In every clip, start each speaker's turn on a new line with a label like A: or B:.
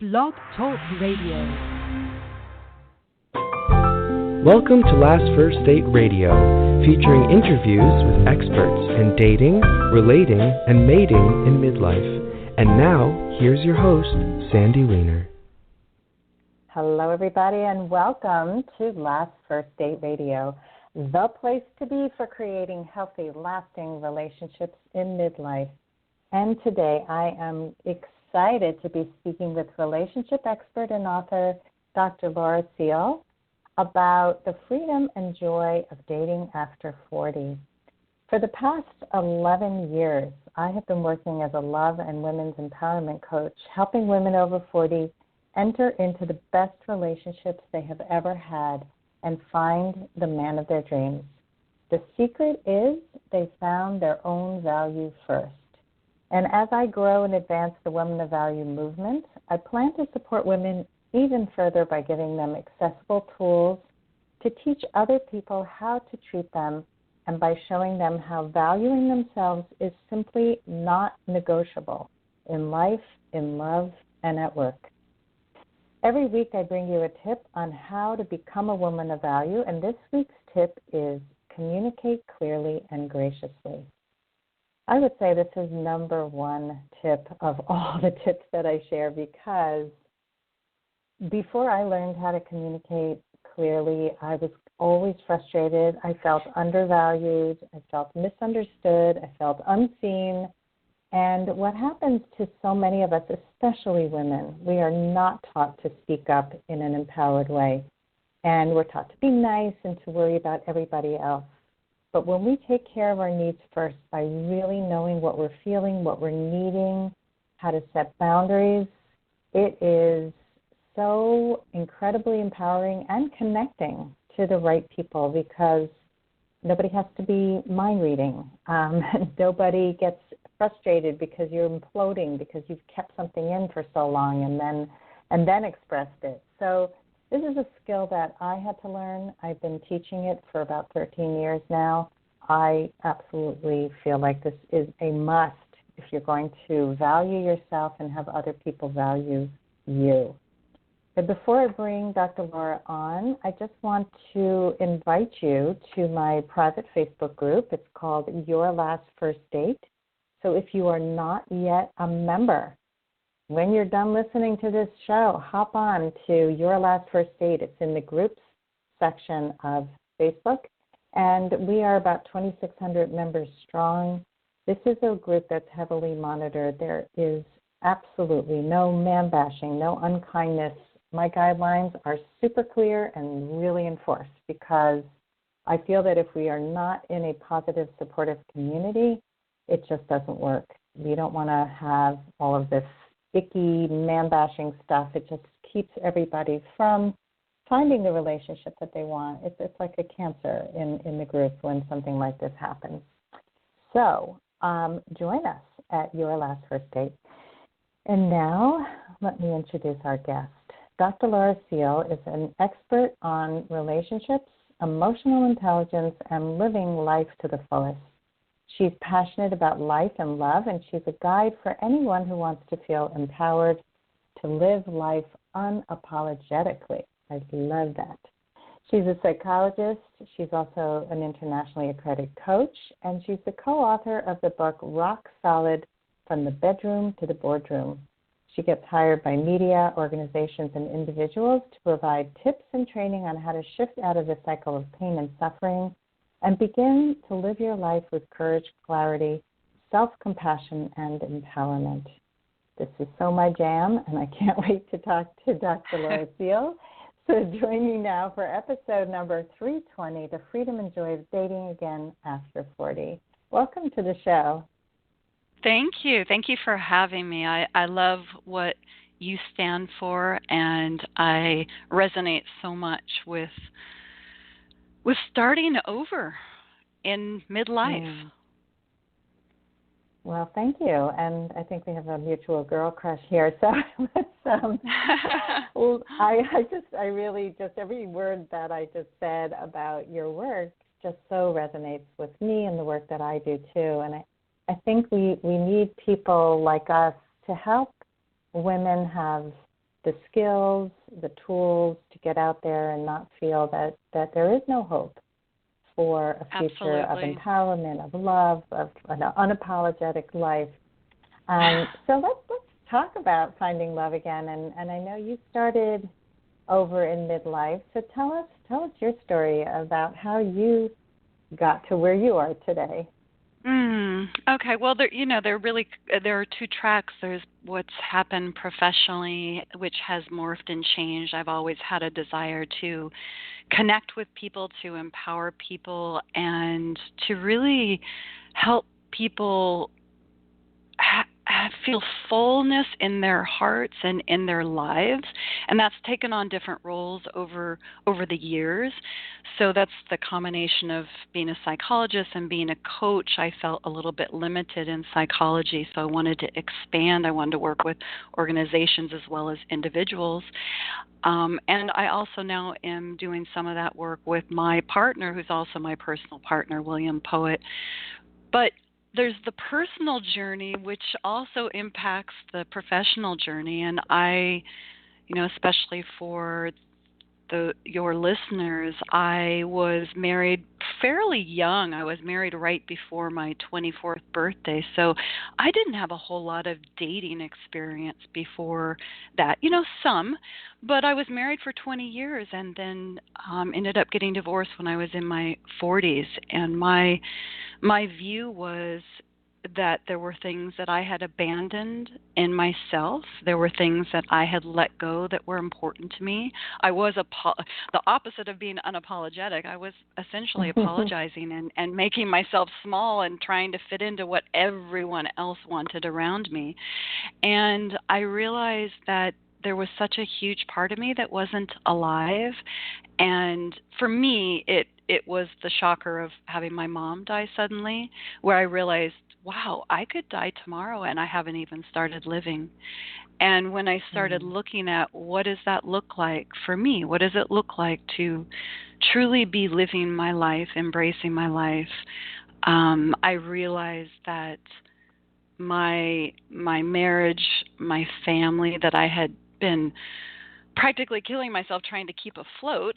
A: Blog Talk Radio.
B: Welcome to Last First Date Radio, featuring interviews with experts in dating, relating, and mating in midlife. And now, here's your host, Sandy Weiner.
C: Hello, everybody, and welcome to Last First Date Radio, the place to be for creating healthy, lasting relationships in midlife. And today, I am excited to be speaking with relationship expert and author Dr. Laura Ciel about the freedom and joy of dating after 40. For the past 11 years, I have been working as a love and women's empowerment coach, helping women over 40 enter into the best relationships they have ever had and find the man of their dreams. The secret is they found their own value first. And as I grow and advance the Women of Value movement, I plan to support women even further by giving them accessible tools to teach other people how to treat them and by showing them how valuing themselves is simply not negotiable in life, in love, and at work. Every week I bring you a tip on how to become a woman of value, and this week's tip is communicate clearly and graciously. I would say this is number one tip of all the tips that I share, because before I learned how to communicate clearly, I was always frustrated. I felt undervalued. I felt misunderstood. I felt unseen. And what happens to so many of us, especially women, we are not taught to speak up in an empowered way. And we're taught to be nice and to worry about everybody else. But when we take care of our needs first by really knowing what we're feeling, what we're needing, how to set boundaries, it is so incredibly empowering and connecting to the right people, because nobody has to be mind reading. Nobody gets frustrated because you're imploding because you've kept something in for so long and then expressed it. So this is a skill that I had to learn. I've been teaching it for about 13 years now. I absolutely feel like this is a must if you're going to value yourself and have other people value you. But before I bring Dr. Laura on, I just want to invite you to my private Facebook group. It's called Your Last First Date. So if you are not yet a member, when you're done listening to this show, hop on to Your Last First Date. It's in the groups section of Facebook, and we are about 2,600 members strong. This is a group that's heavily monitored. There is absolutely no man-bashing, no unkindness. My guidelines are super clear and really enforced, because I feel that if we are not in a positive, supportive community, it just doesn't work. We don't want to have all of this icky, man-bashing stuff. It just keeps everybody from finding the relationship that they want. It's like a cancer in the group when something like this happens. So join us at Your Last First Date. And now let me introduce our guest. Dr. Laura Ciel is an expert on relationships, emotional intelligence, and living life to the fullest. She's passionate about life and love, and she's a guide for anyone who wants to feel empowered to live life unapologetically. I love that. She's a psychologist. She's also an internationally accredited coach, and she's the co-author of the book Rock Solid: From the Bedroom to the Boardroom. She gets hired by media, organizations, and individuals to provide tips and training on how to shift out of the cycle of pain and suffering and begin to live your life with courage, clarity, self-compassion, and empowerment. This is so my jam, and I can't wait to talk to Dr. Laura Ciel. So join me now for episode number 320, The Freedom and Joy of Dating Again After 40. Welcome to the show.
D: Thank you. Thank you for having me. I love what you stand for, and I resonate so much with starting over in midlife.
C: Well, thank you. And I think we have a mutual girl crush here. So I really every word that I just said about your work just so resonates with me and the work that I do too. And I think we need people like us to help women have the skills, the tools to get out there and not feel that there is no hope for a future of
D: Absolutely.
C: empowerment, of love, of an unapologetic life. So let's talk about finding love again. And I know you started over in midlife. So tell us your story about how you got to where you are today.
D: Okay. Well, there are two tracks. There's what's happened professionally, which has morphed and changed. I've always had a desire to connect with people, to empower people, and to really help people feel fullness in their hearts and in their lives, and that's taken on different roles over the years. So that's the combination of being a psychologist and being a coach. I felt a little bit limited in psychology, so I wanted to expand. I wanted to work with organizations as well as individuals, and I also now am doing some of that work with my partner, who's also my personal partner, William Poet. But there's the personal journey, which also impacts the professional journey. And I, especially for your listeners, I was married fairly young. I was married right before my 24th birthday. So I didn't have a whole lot of dating experience before that. Some, but I was married for 20 years and then ended up getting divorced when I was in my 40s. And my view was that there were things that I had abandoned in myself. There were things that I had let go that were important to me. I was the opposite of being unapologetic. I was essentially apologizing and making myself small and trying to fit into what everyone else wanted around me. And I realized that there was such a huge part of me that wasn't alive. And for me, it was the shocker of having my mom die suddenly, where I realized, wow, I could die tomorrow and I haven't even started living. And when I started looking at what does that look like for me, what does it look like to truly be living my life, embracing my life, I realized that my marriage, my family that I had been practically killing myself trying to keep afloat.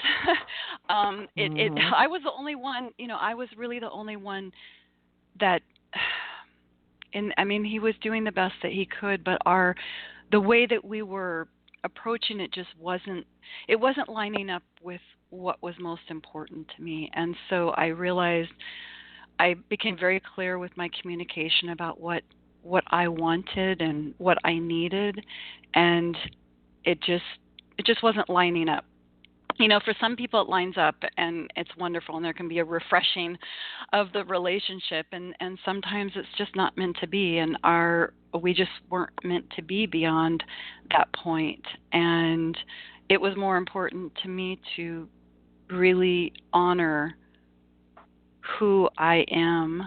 D: I was the only one, I was really the only one that, he was doing the best that he could, but the way that we were approaching it just wasn't lining up with what was most important to me. And so I realized I became very clear with my communication about what I wanted and what I needed, and it just wasn't lining up. For some people it lines up and it's wonderful and there can be a refreshing of the relationship, and sometimes it's just not meant to be, and we just weren't meant to be beyond that point. And it was more important to me to really honor who I am,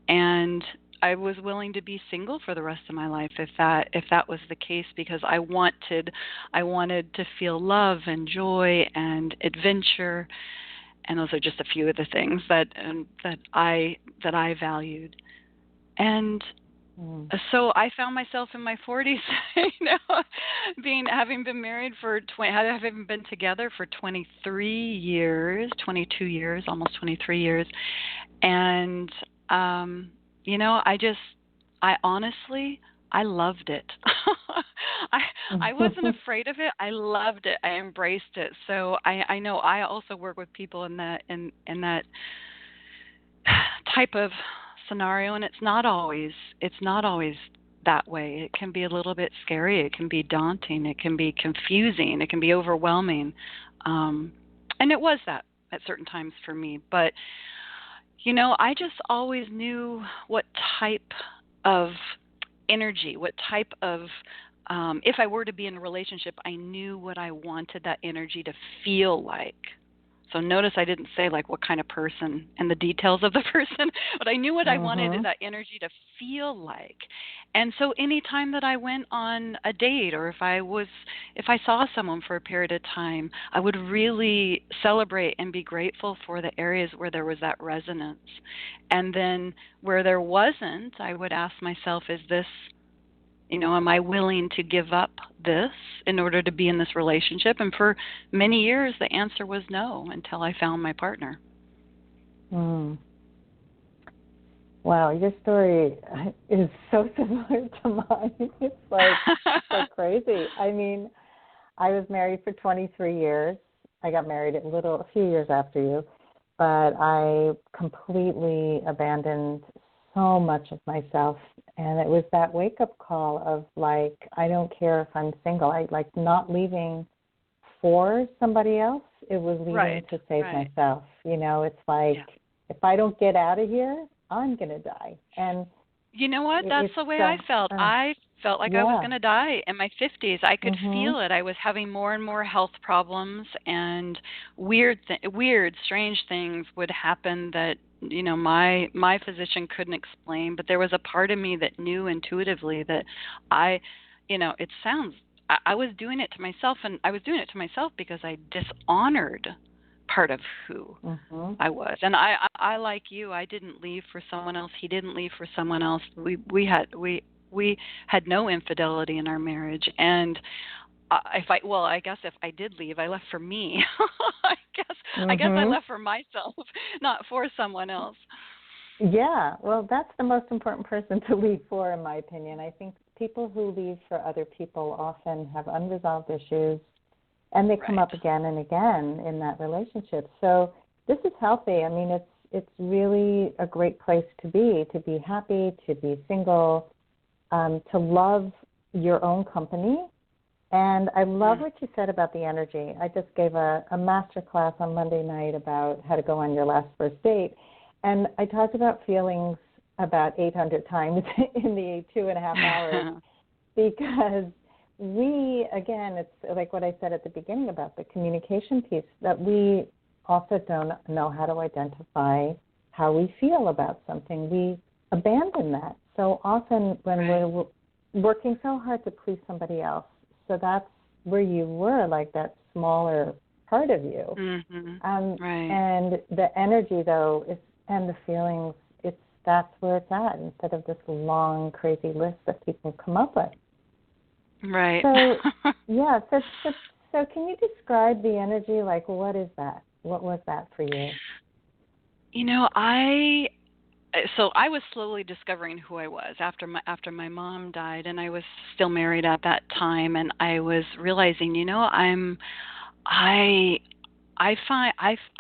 D: and I was willing to be single for the rest of my life if that was the case, because I wanted to feel love and joy and adventure, and those are just a few of the things that I valued. And so I found myself in my 40s, having been married having been together for 23 years, 22 years, almost 23 years, and I honestly, I loved it. I wasn't afraid of it. I loved it. I embraced it. So I know I also work with people in that type of scenario, and it's not always that way. It can be a little bit scary. It can be daunting. It can be confusing. It can be overwhelming. And it was that at certain times for me. But I just always knew what type of energy, what type of, if I were to be in a relationship, I knew what I wanted that energy to feel like. So notice I didn't say like what kind of person and the details of the person, but I knew what I wanted that energy to feel like. And so any time that I went on a date, or if I saw someone for a period of time, I would really celebrate and be grateful for the areas where there was that resonance. And then where there wasn't, I would ask myself, is this Am I willing to give up this in order to be in this relationship? And for many years, the answer was no until I found my partner.
C: Mm. Wow, your story is so similar to mine. It's like so crazy. I mean, I was married for 23 years. I got married a few years after you, but I completely abandoned so much of myself. And it was that wake-up call of like, I don't care if I'm single. I like not leaving for somebody else. It was leaving to save myself. It's like, if I don't get out of here, I'm going to die. And
D: you know what? That's the way I felt. I felt like I was going to die in my 50s. I could feel it. I was having more and more health problems, and weird, strange things would happen that, my physician couldn't explain. But there was a part of me that knew intuitively that I was doing it to myself, and I was doing it to myself because I dishonored part of who I was. And I like you, I didn't leave for someone else. He didn't leave for someone else. We had no infidelity in our marriage. And I guess if I did leave, I left for me. I guess I left for myself, not for someone else.
C: Yeah, well, that's the most important person to leave for, in my opinion. I think people who leave for other people often have unresolved issues, and they come up again and again in that relationship. So this is healthy. I mean, it's really a great place to be happy, to be single, to love your own company. And I love what you said about the energy. I just gave a master class on Monday night about how to go on your last first date. And I talked about feelings about 800 times in the 2.5 hours because again, it's like what I said at the beginning about the communication piece, that we also don't know how to identify how we feel about something. We abandon that so often when we're working so hard to please somebody else. So that's where you were, like that smaller part of you. And the energy, though, and the feelings, that's where it's at, instead of this long, crazy list that people come up with.
D: Right.
C: So, so can you describe the energy? Like, what is that? What was that for you?
D: I was slowly discovering who I was after my mom died, and I was still married at that time, and I was realizing, I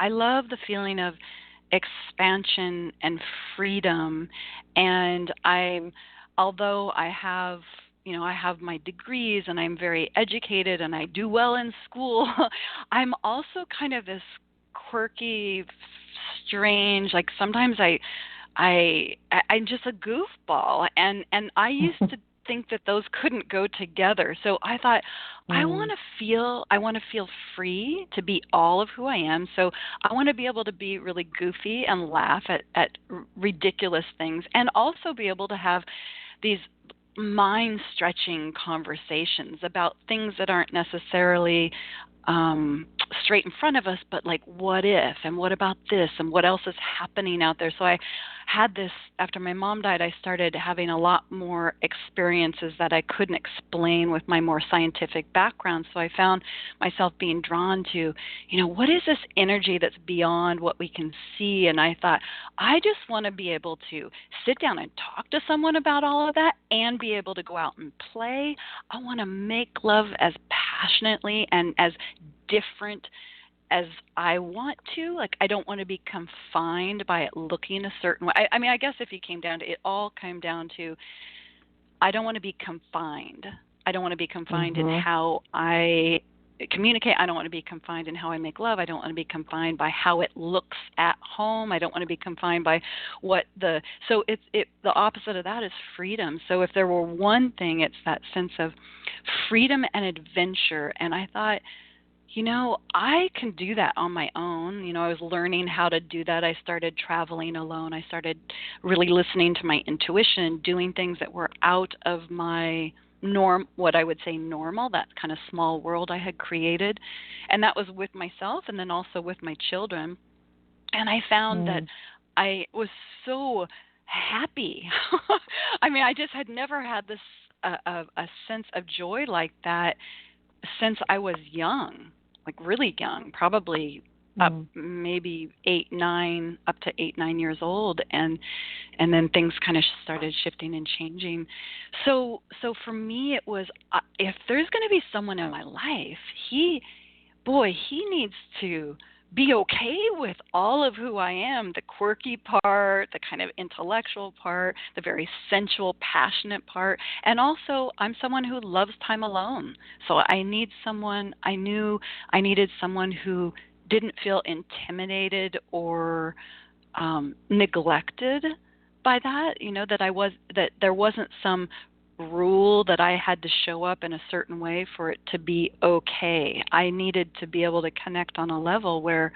D: love the feeling of expansion and freedom, and although I have my degrees and I'm very educated and I do well in school, I'm also kind of this quirky, strange, like sometimes I'm just a goofball, and I used to think that those couldn't go together. So I thought, I want to feel free to be all of who I am. So I want to be able to be really goofy and laugh at ridiculous things, and also be able to have these mind-stretching conversations about things that aren't necessarily straight in front of us, but like, what if, and what about this, and what else is happening out there? So I had this, after my mom died, I started having a lot more experiences that I couldn't explain with my more scientific background. So I found myself being drawn to, what is this energy that's beyond what we can see? And I thought, I just want to be able to sit down and talk to someone about all of that and be able to go out and play. I want to make love as passionately and as different as I want to. Like, I don't want to be confined by it looking a certain way. I mean, I guess if you came down to it, all came down to, I don't want to be confined. I don't want to be confined in how I communicate. I don't want to be confined in how I make love. I don't want to be confined by how it looks at home. I don't want to be confined by the opposite of that is freedom. So if there were one thing, it's that sense of freedom and adventure. And I thought, I can do that on my own. I was learning how to do that. I started traveling alone. I started really listening to my intuition, doing things that were out of my what I would say normal, that kind of small world I had created. And that was with myself and then also with my children. And I found that I was so happy. I mean, I just had never had this a sense of joy like that since I was young, like really young, probably up maybe 8, 9, up to 8, 9 years old, and then things kind of started shifting and changing. So for me, it was if there's going to be someone in my life, he needs to be okay with all of who I am, the quirky part, the kind of intellectual part, the very sensual, passionate part. And also, I'm someone who loves time alone. So I needed someone who didn't feel intimidated or neglected by that, that there wasn't some rule that I had to show up in a certain way for it to be okay. I needed to be able to connect on a level where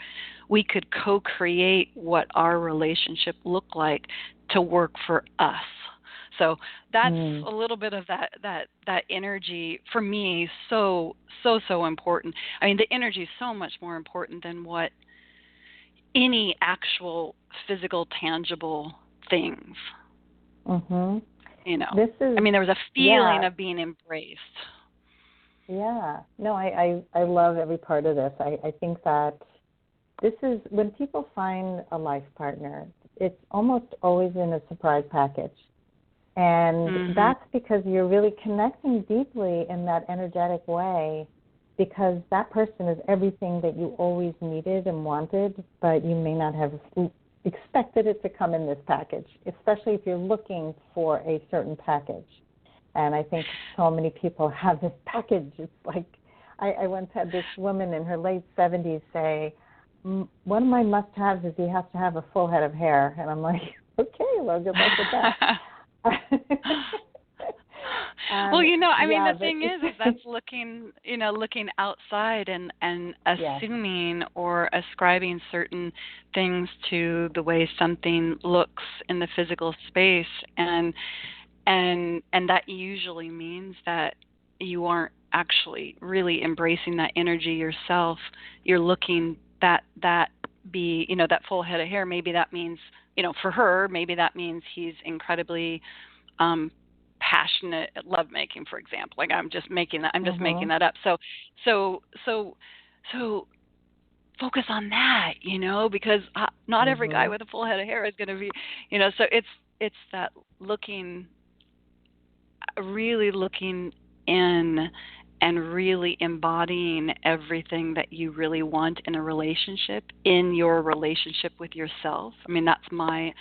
D: we could co-create what our relationship looked like to work for us. So that's a little bit of that energy for me. So important. I mean, the energy is so much more important than what any actual physical, tangible things.
C: Mm-hmm.
D: There was a feeling of being embraced.
C: Yeah. No, I love every part of this. I think that this is, when people find a life partner, it's almost always in a surprise package. And that's because you're really connecting deeply in that energetic way, because that person is everything that you always needed and wanted, but you may not have expected it to come in this package, especially if you're looking for a certain package. And I think so many people have this package. It's like, I once had this woman in her late 70s say, one of my must-haves is he has to have a full head of hair. And I'm like, okay, well, good luck with that.
D: Well, the thing is that's looking outside and assuming or ascribing certain things to the way something looks in the physical space, and that usually means that you aren't actually really embracing that energy yourself. You're looking that full head of hair. Maybe that means, for her, maybe that means he's incredibly passionate at lovemaking, for example. Like I'm just making that up. So focus on that, because not every guy with a full head of hair is going to be, so it's that really looking in and really embodying everything that you really want in a relationship, in your relationship with yourself. I mean, that's my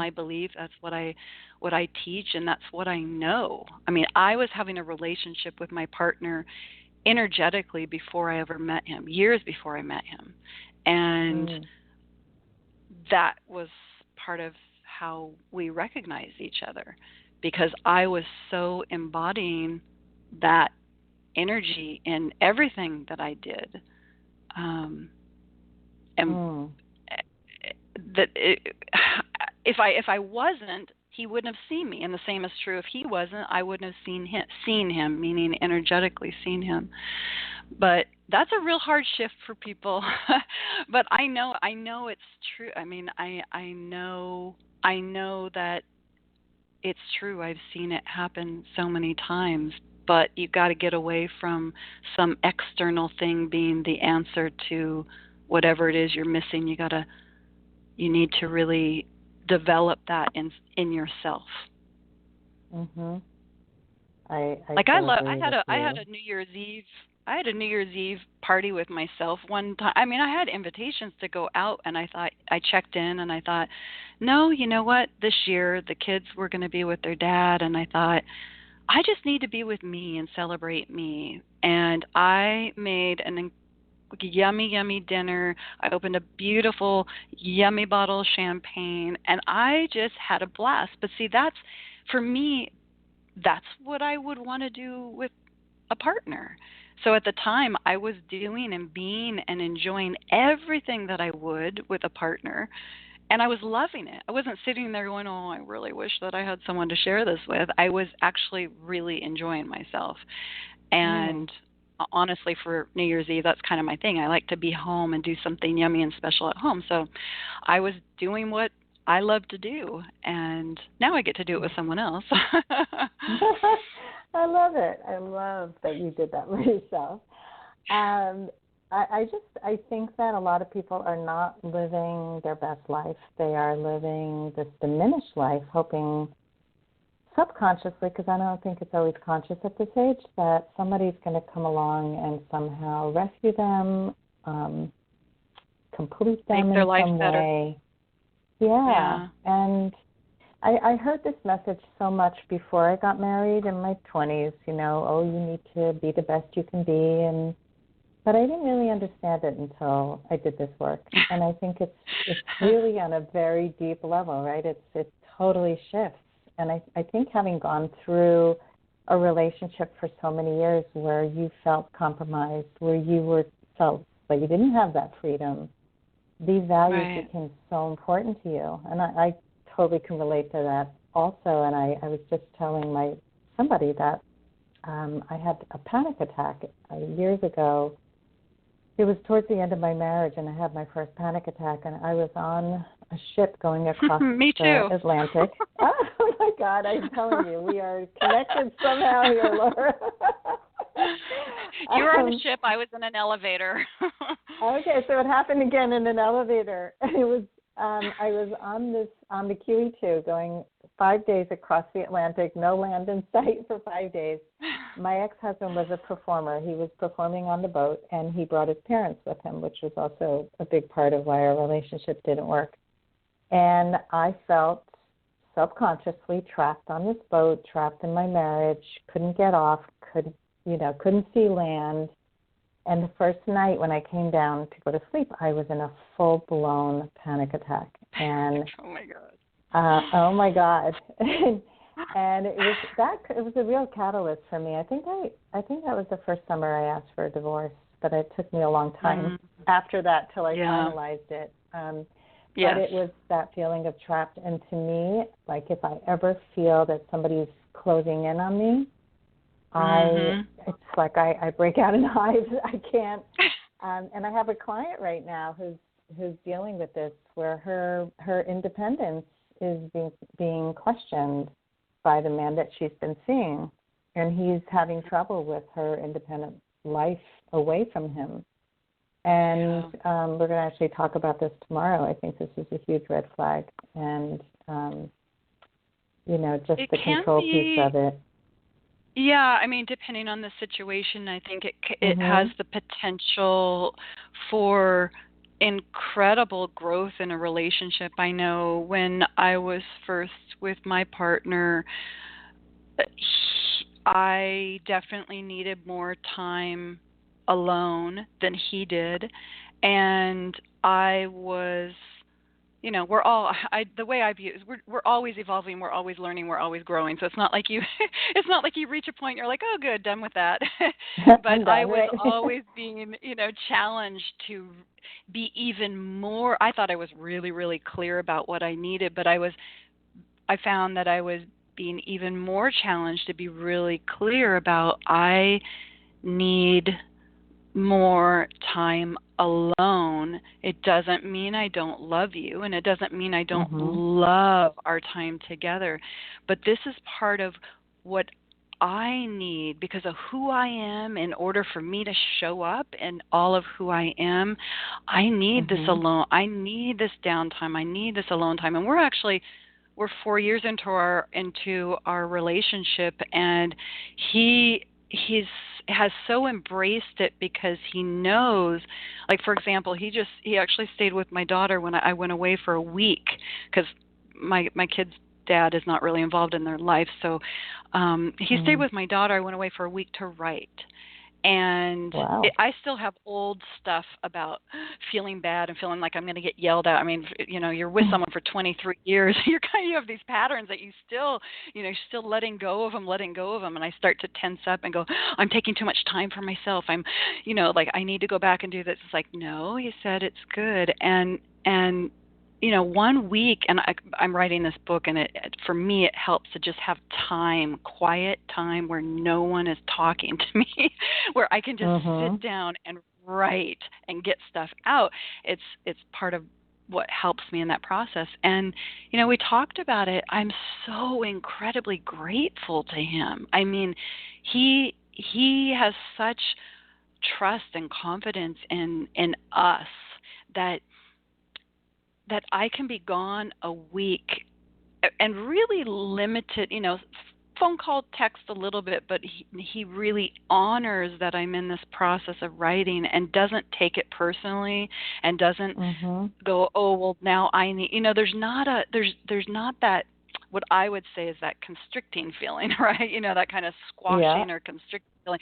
D: belief. That's what I teach, and that's what I know. I mean, I was having a relationship with my partner energetically before I ever met him, years before I met him. And that was part of how we recognized each other, because I was so embodying that energy in everything that I did. If I wasn't, he wouldn't have seen me, and the same is true if he wasn't. I wouldn't have seen him, meaning energetically seen him. But that's a real hard shift for people. But I know it's true. I mean, I know that it's true. I've seen it happen so many times. But you've got to get away from some external thing being the answer to whatever it is you're missing. You need to really develop that in yourself.
C: Mhm.
D: I had a New Year's Eve party with myself one time. I mean, I had invitations to go out, and I checked in and I thought, no, you know what? This year the kids were going to be with their dad, and I thought, I just need to be with me and celebrate me. And I made an yummy, yummy dinner. I opened a beautiful, yummy bottle of champagne, and I just had a blast. But see, for me, that's what I would want to do with a partner. So at the time, I was doing and being and enjoying everything that I would with a partner. And I was loving it. I wasn't sitting there going, oh, I really wish that I had someone to share this with. I was actually really enjoying myself. And honestly, for New Year's Eve, that's kind of my thing. I like to be home and do something yummy and special at home. So I was doing what I love to do. And now I get to do it with someone else.
C: I love it. I love that you did that for yourself. I think that a lot of people are not living their best life. They are living this diminished life, hoping subconsciously, because I don't think it's always conscious at this age, that somebody's going to come along and somehow rescue them, complete them
D: Make their
C: in
D: life
C: some
D: better.
C: way. Yeah. And I heard this message so much before I got married in my 20s, you need to be the best you can be. But I didn't really understand it until I did this work. And I think it's really on a very deep level, right? It totally shifts. And I think having gone through a relationship for so many years where you felt compromised, where you felt like you didn't have that freedom, these values became so important to you. And I totally can relate to that also. And I was just telling somebody that I had a panic attack years ago. It was towards the end of my marriage, and I had my first panic attack, and I was on a ship going across the Atlantic. Oh, my God, I'm telling you, we are connected somehow here, Laura.
D: You were on a ship. I was in an elevator.
C: Okay, so it happened again in an elevator. It was I was on the QE2 going 5 days across the Atlantic, no land in sight for 5 days. My ex-husband was a performer. He was performing on the boat, and he brought his parents with him, which was also a big part of why our relationship didn't work. And I felt subconsciously trapped on this boat, trapped in my marriage, couldn't get off, couldn't see land. And the first night when I came down to go to sleep, I was in a full-blown panic attack. And
D: oh my God.
C: And it was a real catalyst for me. I think that was the first summer I asked for a divorce, but it took me a long time after that till I finalized it. But it was that feeling of trapped. And to me, like if I ever feel that somebody's closing in on me, it's like I break out in hives. I can't. And I have a client right now who's dealing with this, where her independence is being questioned by the man that she's been seeing, and he's having trouble with her independent life away from him. And we're going to actually talk about this tomorrow. I think this is a huge red flag, and just the control piece of it.
D: Yeah, I mean, depending on the situation, I think it has the potential for incredible growth in a relationship. I know when I was first with my partner, I definitely needed more time alone than he did, and I was, the way I view it is we're always evolving, we're always learning, we're always growing. So it's not like you reach a point you're like, oh, good, done with that. But I was always being, challenged to be even more. I thought I was really, really clear about what I needed, but I found that I was being even more challenged to be really clear about I need more time alone. It doesn't mean I don't love you, and it doesn't mean I don't love our time together. But this is part of what I need because of who I am. In order for me to show up in all of who I am, I need this alone. I need this downtime. I need this alone time. And we're 4 years into our relationship, and he has so embraced it because he knows, like, for example, he actually stayed with my daughter when I went away for a week because my kids' dad is not really involved in their life. So he stayed with my daughter. I went away for a week to write. And I still have old stuff about feeling bad and feeling like I'm going to get yelled at. I mean, you're with someone for 23 years. You have these patterns that you still, you're still letting go of them. And I start to tense up and go, I'm taking too much time for myself. I'm, like I need to go back and do this. It's like, no, he said it's good. And 1 week, and I'm writing this book, and for me, it helps to just have time, quiet time where no one is talking to me, where I can just sit down and write and get stuff out. It's part of what helps me in that process. And, we talked about it. I'm so incredibly grateful to him. I mean, he has such trust and confidence in us that I can be gone a week and really limited, phone call, text a little bit, but he really honors that I'm in this process of writing and doesn't take it personally and doesn't go, oh, well, now I need, there's not that, what I would say is that constricting feeling, right? That kind of squashing or constricting feeling.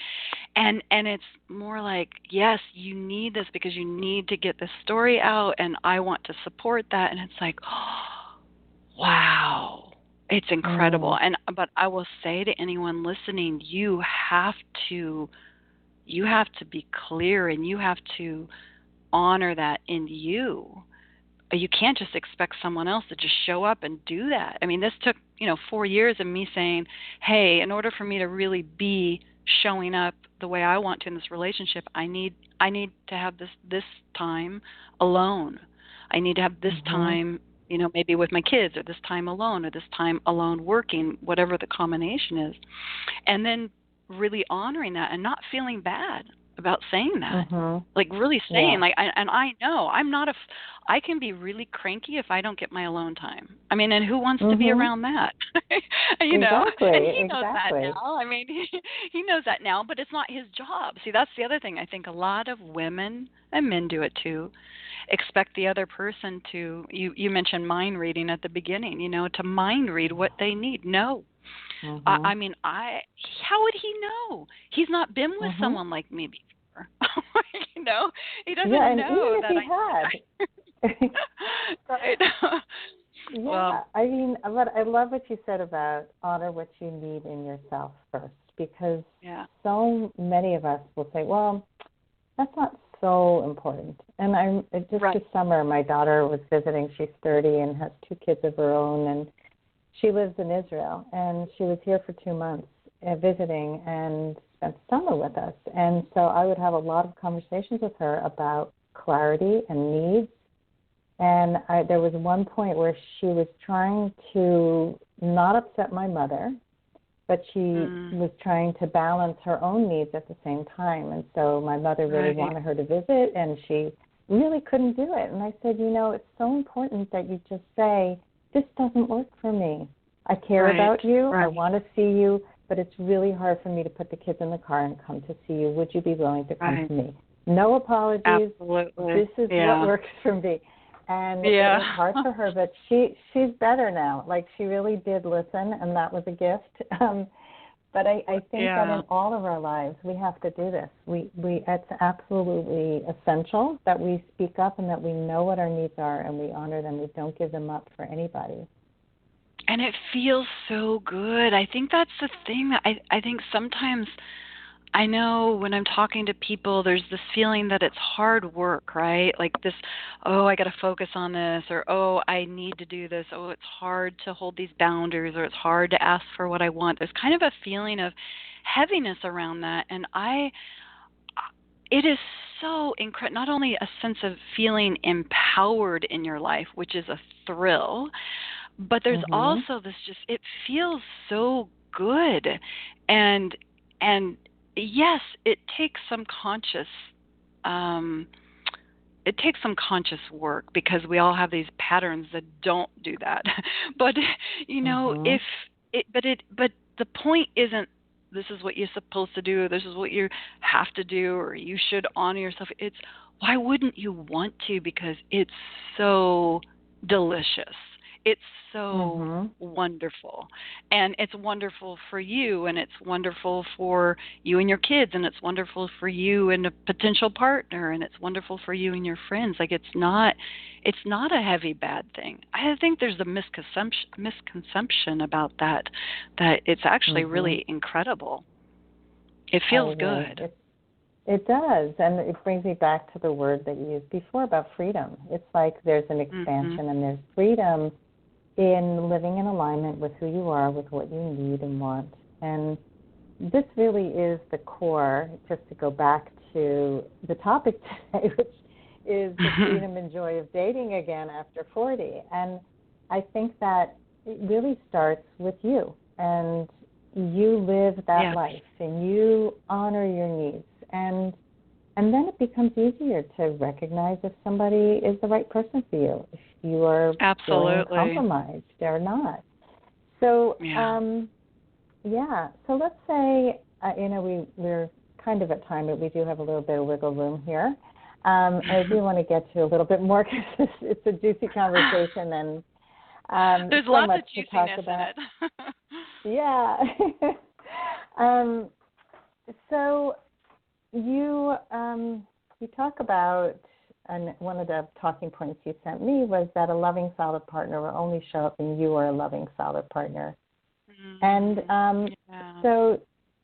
D: And it's more like, yes, you need this because you need to get this story out, and I want to support that. And it's like, oh, wow. It's incredible. But I will say to anyone listening, you have to be clear, and you have to honor that in you. You can't just expect someone else to just show up and do that. I mean, this took, 4 years of me saying, hey, in order for me to really be showing up the way I want to in this relationship, I need to have this time alone. I need to have this time, maybe with my kids, or this time alone, or this time alone working, whatever the combination is. And then really honoring that and not feeling bad about saying that. Like really saying, I know I can be really cranky if I don't get my alone time. I mean, and who wants to be around that?
C: Exactly.
D: And he knows that now. I mean, he knows that now, but it's not his job. See, that's the other thing. I think a lot of women and men do it too. Expect the other person to, you mentioned mind reading at the beginning, to mind read what they need. No. I mean, how would he know? He's not been with someone like me before. He doesn't know that
C: I had.
D: Right.
C: Well, I mean, I love what you said about honor what you need in yourself first, because so many of us will say, well, that's not so important. And just this summer, my daughter was visiting. She's 30 and has 2 kids of her own, and she lives in Israel, and she was here for 2 months visiting and spent summer with us. And so I would have a lot of conversations with her about clarity and needs. And there was one point where she was trying to not upset my mother, but she was trying to balance her own needs at the same time. And so my mother really wanted her to visit, and she really couldn't do it. And I said, it's so important that you just say, this doesn't work for me. I care about you. I want to see you, but it's really hard for me to put the kids in the car and come to see you. Would you be willing to come to me? No apologies.
D: Absolutely.
C: This is what works for me. And it was hard for her, but she's better now. Like, she really did listen, and that was a gift. But I think that in all of our lives, we have to do this. It's absolutely essential that we speak up and that we know what our needs are and we honor them. We don't give them up for anybody.
D: And it feels so good. I think that's the thing that I think sometimes, I know when I'm talking to people, there's this feeling that it's hard work, right? Like this, oh, I got to focus on this, or oh, I need to do this. Oh, it's hard to hold these boundaries, or it's hard to ask for what I want. There's kind of a feeling of heaviness around that. And it is so incredible, not only a sense of feeling empowered in your life, which is a thrill, but there's also this it feels so good. And yes, it takes some conscious work, because we all have these patterns that don't do that. But but the point isn't this is what you're supposed to do, this is what you have to do, or you should honor yourself. It's why wouldn't you want to? Because it's so delicious. It's so wonderful. And it's wonderful for you, and it's wonderful for you and your kids, and it's wonderful for you and a potential partner, and it's wonderful for you and your friends. Like, it's not a heavy bad thing. I think there's a misconception about that it's actually really incredible. It feels good.
C: It does, and it brings me back to the word that you used before about freedom. It's like there's an expansion and there's freedom in living in alignment with who you are, with what you need and want. And this really is the core, just to go back to the topic today, which is the freedom and joy of dating again after 40. And I think that it really starts with you, and you live that life, and you honor your needs, and then it becomes easier to recognize if somebody is the right person for you, if you are feeling compromised or not. So, so let's say, we're kind of at time, but we do have a little bit of wiggle room here. I do want to get to a little bit more because it's a juicy conversation, and
D: there's
C: so
D: lots
C: much
D: of
C: to talk
D: juiciness
C: about.
D: in it.
C: Yeah. So you talk about, and one of the talking points you sent me was that a loving, solid partner will only show up when you are a loving, solid partner. And so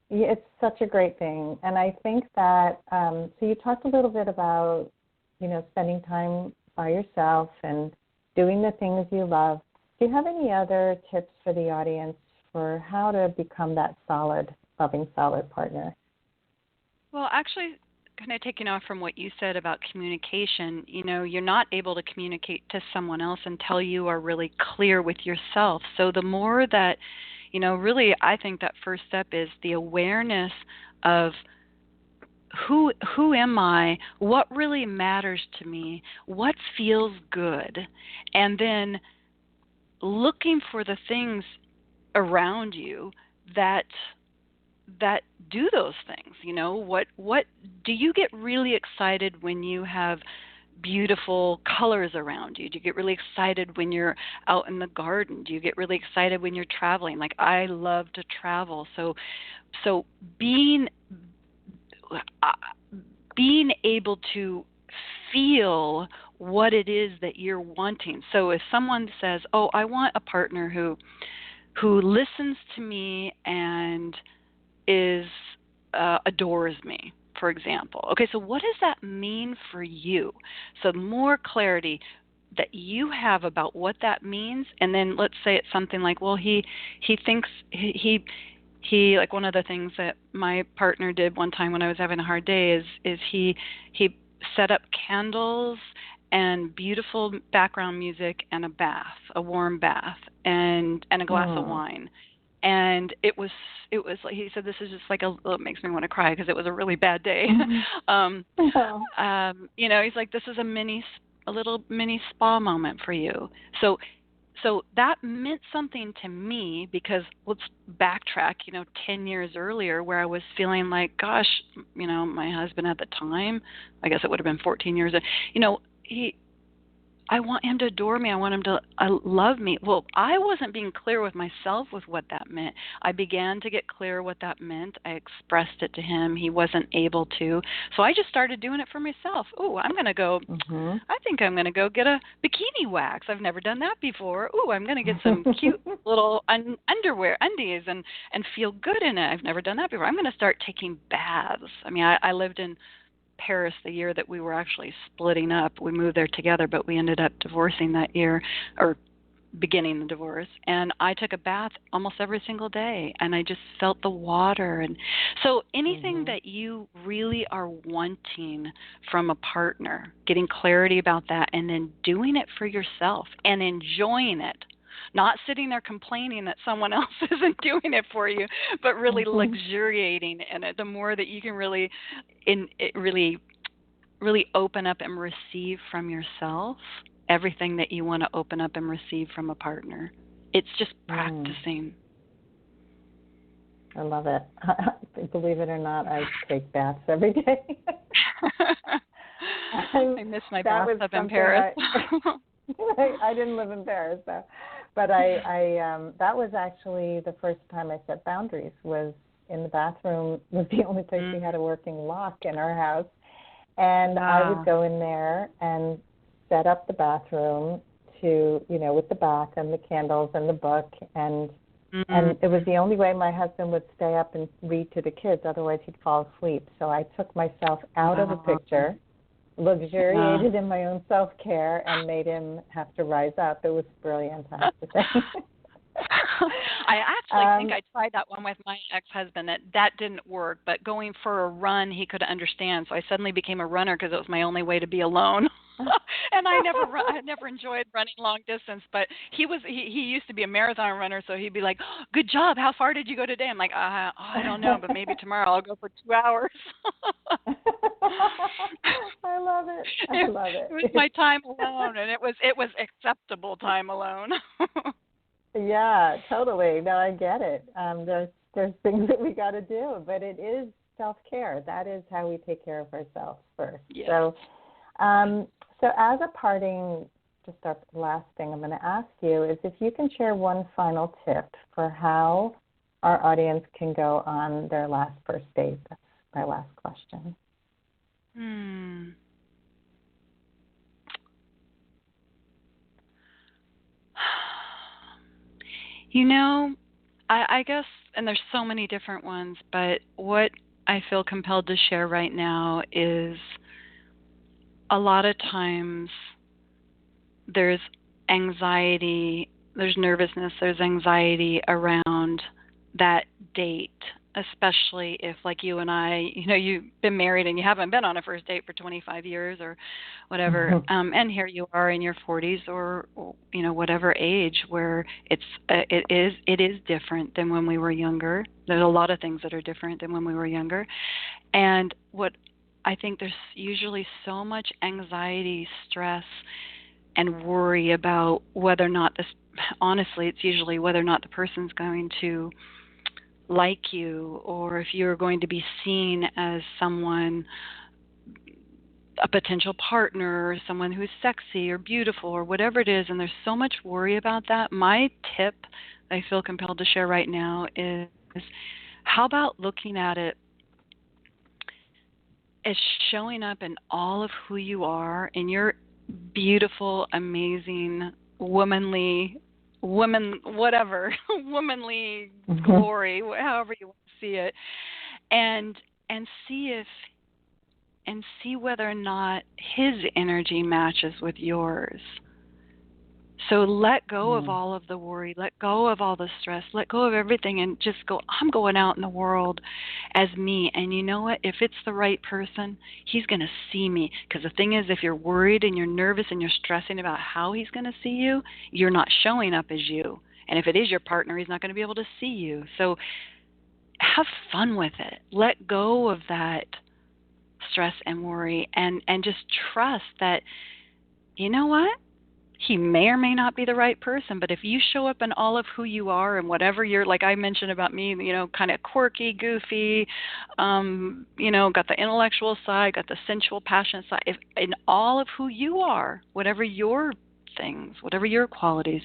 C: it's such a great thing. And I think that, so you talked a little bit about, spending time by yourself and doing the things you love. Do you have any other tips for the audience for how to become that solid, loving, solid partner?
D: Well, actually, kind of taking off from what you said about communication, you're not able to communicate to someone else until you are really clear with yourself. So the more that, really, I think that first step is the awareness of who am I, what really matters to me, what feels good, and then looking for the things around you that do those things. What do you get really excited when you have beautiful colors around you? Do you get really excited when you're out in the garden? Do you get really excited when you're traveling? Like, I love to travel. So being able to feel what it is that you're wanting. So if someone says, "Oh, I want a partner who listens to me and adores me," for example. Okay, so what does that mean for you? So more clarity that you have about what that means, and then let's say it's something like, well, he thinks he like, one of the things that my partner did one time when I was having a hard day is he set up candles and beautiful background music and a warm bath and a glass of wine. And it was like, he said, this is just like it makes me want to cry because it was a really bad day. He's like, this is a little mini spa moment for you. So that meant something to me because let's backtrack, 10 years earlier where I was feeling like, gosh, my husband at the time, I guess it would have been 14 years, I want him to adore me. I want him to love me. Well, I wasn't being clear with myself with what that meant. I began to get clear what that meant. I expressed it to him. He wasn't able to. So I just started doing it for myself. Oh, I'm going to go, I think I'm going to go get a bikini wax. I've never done that before. Oh, I'm going to get some cute little undies and feel good in it. I've never done that before. I'm going to start taking baths. I mean, I lived in Paris the year that we were actually splitting up. We moved there together, but we ended up divorcing that year, or beginning the divorce. And I took a bath almost every single day, and I just felt the water. And so anything that you really are wanting from a partner, getting clarity about that, and then doing it for yourself and enjoying it. Not sitting there complaining that someone else isn't doing it for you, but really luxuriating in it. The more that you can really open up and receive from yourself everything that you want to open up and receive from a partner. It's just practicing.
C: I love it. Believe it or not, I take baths every day.
D: I miss my bathtub in Paris.
C: I didn't live in Paris, though. But I that was actually the first time I set boundaries, was in the bathroom. Was the only place we had a working lock in our house. And I would go in there and set up the bathroom to, with the bath and the candles and the book. And it was the only way my husband would stay up and read to the kids. Otherwise, he'd fall asleep. So I took myself out of the picture, luxuriated in my own self-care, and made him have to rise up. It was brilliant, I have to say.
D: I actually think I tried that one with my ex-husband. That didn't work, but going for a run, he could understand. So I suddenly became a runner because it was my only way to be alone. And I never enjoyed running long distance, but he used to be a marathon runner, so he'd be like, oh, "Good job. How far did you go today?" I'm like, I don't know, but maybe tomorrow I'll go for 2 hours."
C: I love it. I love it.
D: It was my time alone, and it was acceptable time alone.
C: Yeah, totally. No, I get it. There's things that we got to do, but it is self-care. That is how we take care of ourselves first.
D: Yes.
C: So as a parting, just our last thing I'm going to ask you is if you can share one final tip for how our audience can go on their last first date. That's my last question.
D: You know, I guess, and there's so many different ones, but what I feel compelled to share right now is a lot of times there's anxiety, there's nervousness, there's anxiety around that date, especially if, like you and I, you've been married and you haven't been on a first date for 25 years or whatever, and here you are in your 40s or whatever age where it is different than when we were younger. There's a lot of things that are different than when we were younger, and what I think there's usually so much anxiety, stress, and worry about whether or not honestly, it's usually whether or not the person's going to like you, or if you're going to be seen as someone, a potential partner, or someone who's sexy or beautiful or whatever it is, and there's so much worry about that. My tip I feel compelled to share right now is how about looking at it as showing up in all of who you are, in your beautiful, amazing, womanly glory, however you want to see it, and see whether or not his energy matches with yours. So let go of all of the worry, let go of all the stress, let go of everything, and just go, I'm going out in the world as me. And you know what? If it's the right person, he's going to see me. Because the thing is, if you're worried and you're nervous and you're stressing about how he's going to see you, you're not showing up as you. And if it is your partner, he's not going to be able to see you. So have fun with it. Let go of that stress and worry, and just trust that, you know what? He may or may not be the right person, but if you show up in all of who you are and whatever you're, like I mentioned about me, kind of quirky, goofy, got the intellectual side, got the sensual, passionate side, if in all of who you are, whatever your things, whatever your qualities,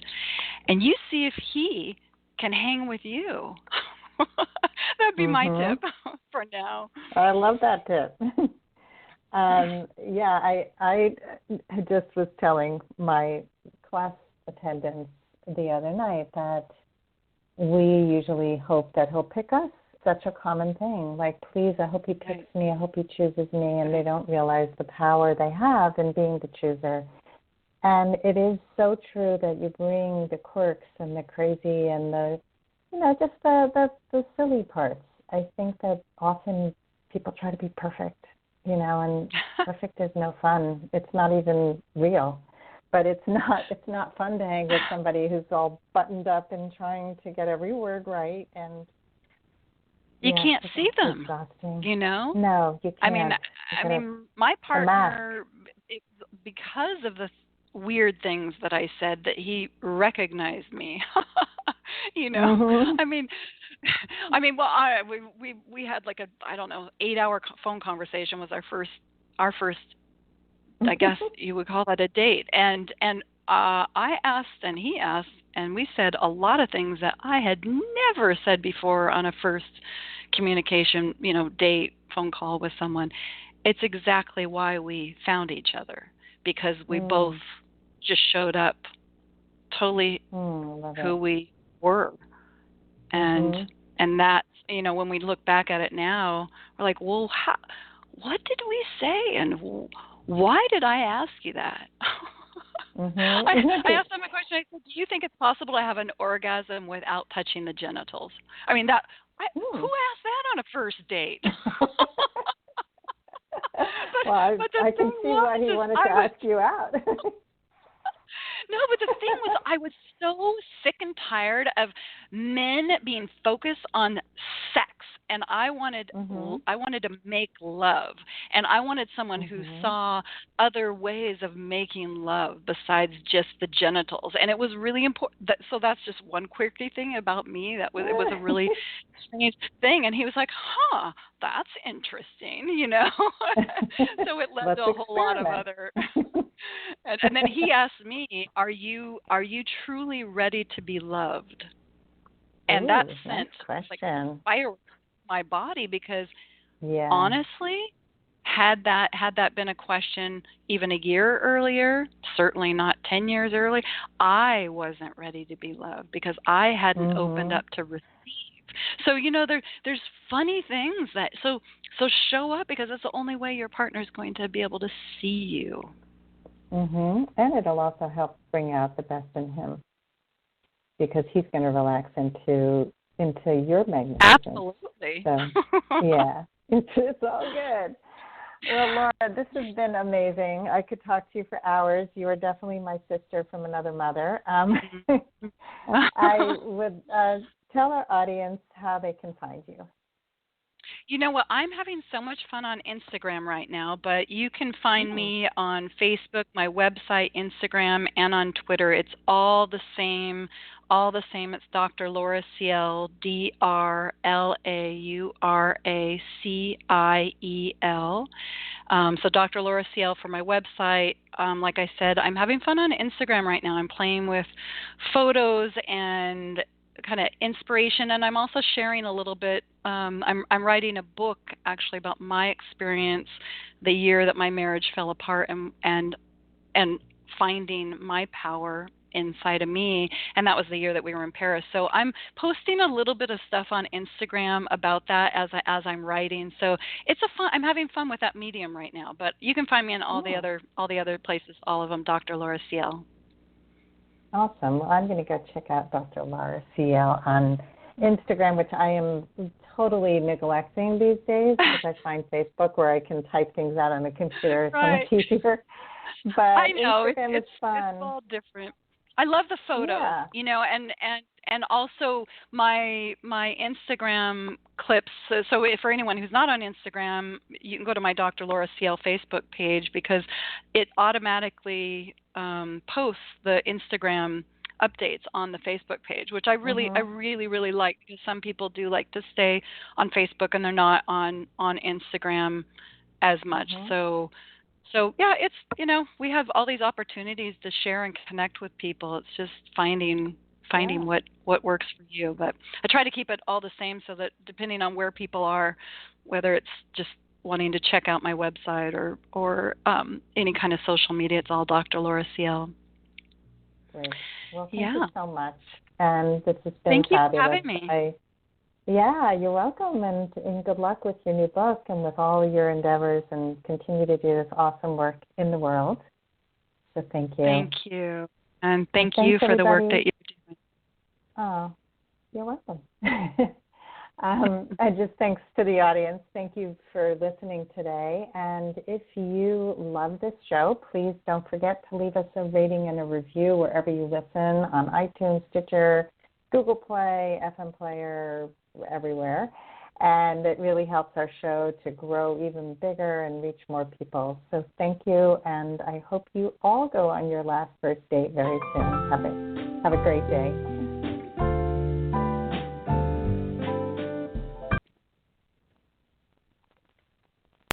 D: and you see if he can hang with you. That'd be my tip for now.
C: I love that tip. I just was telling my class attendants the other night that we usually hope that he'll pick us. Such a common thing. Like, please, I hope he picks me. I hope he chooses me. And they don't realize the power they have in being the chooser. And it is so true that you bring the quirks and the crazy and the, just the silly parts. I think that often people try to be perfect. And perfect is no fun. It's not even real. But it's not fun to hang with somebody who's all buttoned up and trying to get every word right, and
D: you can't see them.
C: Exhausting.
D: No,
C: you can't.
D: I mean, my partner, because of the weird things that I said, that he recognized me. We had like a 8-hour phone conversation was our first I guess you would call that a date, and I asked and he asked, and we said a lot of things that I had never said before on a first communication, date, phone call with someone. It's exactly why we found each other, because we both just showed up totally who we were. And that's, when we look back at it now, we're like, well, what did we say? And why did I ask you that? I asked him a question. I said, "Do you think it's possible to have an orgasm without touching the genitals?" I mean, who asked that on a first date?
C: Well, I can see why he wanted to ask you out.
D: No, but the thing was, I was so sick and tired of men being focused on sex, and I wanted to make love, and I wanted someone who saw other ways of making love besides just the genitals, and it was really important. So that's just one quirky thing about me. It was a really strange thing, and he was like, "Huh, that's interesting," you know. So it led to a whole lot of other. And then he asked me, "Are you truly ready to be loved?" And that sent like fire in my body because honestly, had that been a question even a year earlier, certainly not 10 years early, I wasn't ready to be loved because I hadn't opened up to receive. So there's funny things that so show up because that's the only way your partner is going to be able to see you.
C: And it'll also help bring out the best in him because he's going to relax into your magnetism.
D: Absolutely.
C: So, yeah, it's all good. Well, Laura, this has been amazing. I could talk to you for hours. You are definitely my sister from another mother. I would tell our audience how they can find you.
D: You know what? I'm having so much fun on Instagram right now, but you can find me on Facebook, my website, Instagram, and on Twitter. It's all the same. It's Dr. Laura Ciel, DrLauraCiel. So Dr. Laura Ciel for my website. Like I said, I'm having fun on Instagram right now. I'm playing with photos and kind of inspiration, and I'm also sharing a little bit. I'm writing a book actually about my experience the year that my marriage fell apart and finding my power inside of me, and that was the year that we were in Paris. So I'm posting a little bit of stuff on Instagram about that as I'm writing. So I'm having fun with that medium right now. But you can find me in all the other places, all of them, Dr. Laura Ciel.
C: Awesome. Well, I'm going to go check out Dr. Laura Ciel on Instagram, which I am totally neglecting these days because I find Facebook where I can type things out on the computer so much easier. But
D: I know
C: Instagram is fun.
D: It's all different. I love the photos, and also my Instagram clips. So for anyone who's not on Instagram, you can go to my Dr. Laura Ciel Facebook page because it automatically posts the Instagram updates on the Facebook page, which I really like because some people do like to stay on Facebook and they're not on Instagram as much. So yeah, it's we have all these opportunities to share and connect with people. It's just finding what works for you. But I try to keep it all the same so that depending on where people are, whether it's just wanting to check out my website or any kind of social media, it's all Dr. Laura Ciel.
C: Great. Well, thank you so much. And this has been
D: Thank you
C: fabulous.
D: for having me.
C: Yeah, you're welcome, and good luck with your new book and with all your endeavors, and continue to do this awesome work in the world. So thank you.
D: Thank you. And thank you for the work that you're doing.
C: Oh, you're welcome. And just thanks to the audience. Thank you for listening today. And if you love this show, please don't forget to leave us a rating and a review wherever you listen, on iTunes, Stitcher, Google Play, FM Player, everywhere. And it really helps our show to grow even bigger and reach more people. So thank you, and I hope you all go on your last first date very soon. Have a great day.